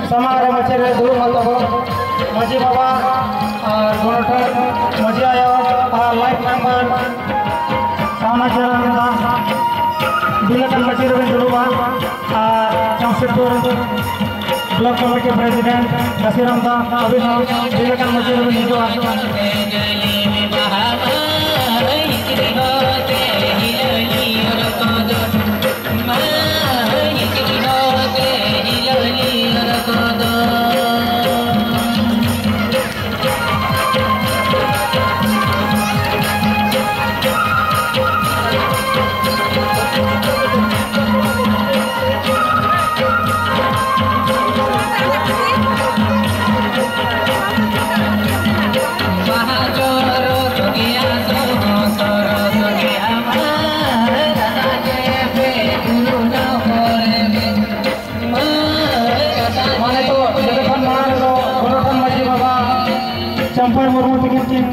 समारोह मचे रे दुरुम हतो मजी बाबा और गोरठर मजी आयो लाइफ मेंबर सावना चरण बिलकन मची रे दुरुमा और जमशेदपुर ब्लॉक कमेटी प्रेसिडेंट नसीरम दा अभिनव बिलकन मची रे हिजो चंपल मुर्मू तकिन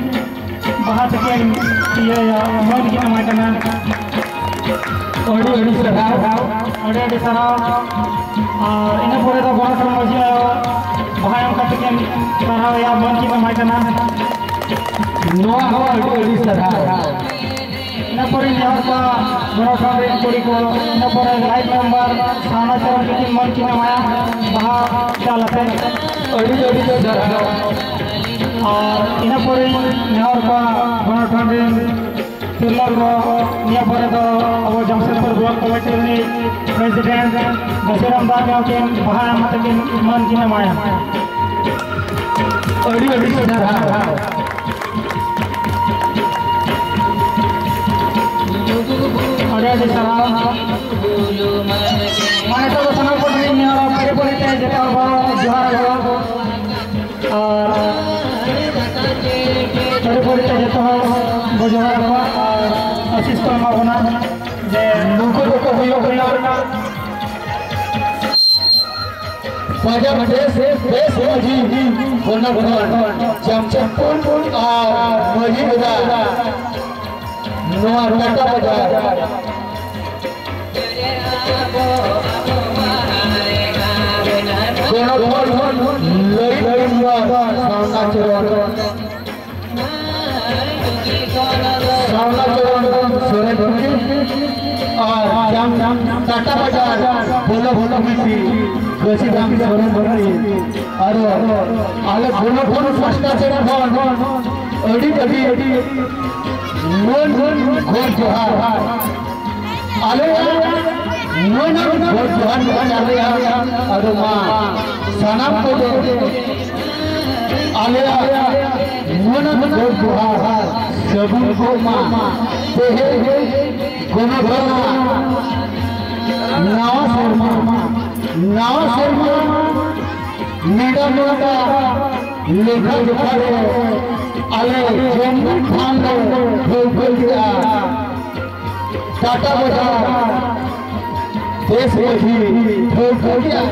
बाहा तकिन ये मन की माटना ओडी सराव और इन पोरे तो बहुत मजी आयो बाहा का तकिन सराव या मन की माटना नो हो ओडी सराव इन पोरे यहाँ का बड़ा सारे कोड़ी को इन पोरे लाइफ मेंबर साना चरण तकिन मन की माया बाहा चलते ओडी सराव और इन पर नेहर का गणतंत्र तिरलर को निया पर तो अब जमशेदपुर ब्लॉक कमेटी प्रेसिडेंट नसीरम दा के बहा मत के मन की माया ओडी सराव ओडी सराव माने तो सनम को निया पर बोलते जेटा जोहार और जमशेदपुर और मजी बाजार नोआ टाटा बाजार टाटा बाजार बोलो बोलो मिट्टी गसी दाम से बनो बनी अरे आले बोलो बोलो फर्स्ट चेहरा भवन ओडी ओडी नोन घोर जोहार आले नोन घोर जोहार आले अरे मां सनम को दे आले नोन घोर जोहार सबुन को मां देहे गोनो भरमा नाव शर्मा मीडा मोटा लेखा जोखारे आले जम्मू खान भोल दिया टाटा बाजार देश में भोल दिया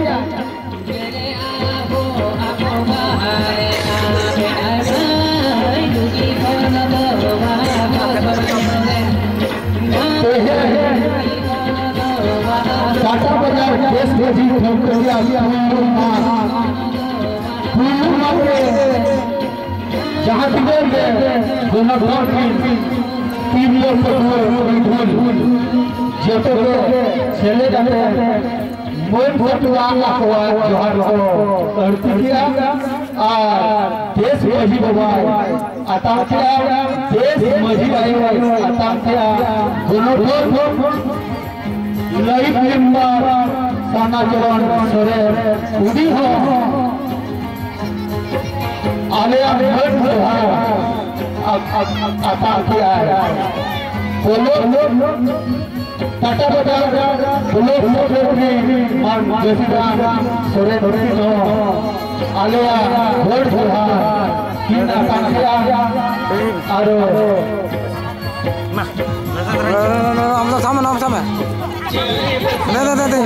टाटा बाजार देश भेजी जहाँ दोनों तीन लोग जोटे चले जाते मोन फोटुआ जोहार और देश मजी बाबा आतांकिया देश मजी बाबा आतांकिया दोनों लाइफ मेंबर साना चरण सरे उदी हो आले मन आता किया बोलो टाटा बाजार बोलो मान जसीदान सरे धरती नो आले भोट भरा किन आता किया आरो हम सामने दे दे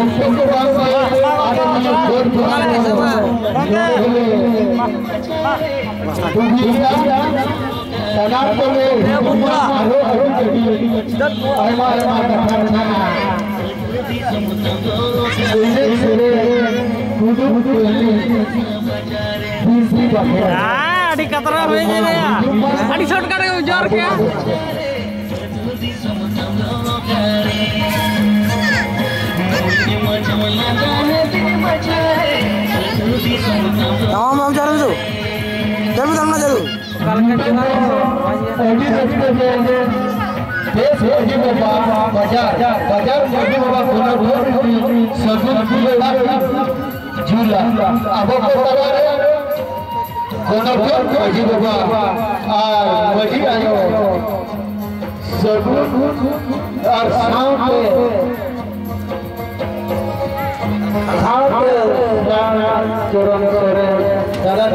adik katra begini ya. Adik shortcut ke ujar क्या? हम जा रहे हैं जरूर करना जरूर बाजार मोदी बाबा झूला अब मोदी बाबा और मजी आयो और दादा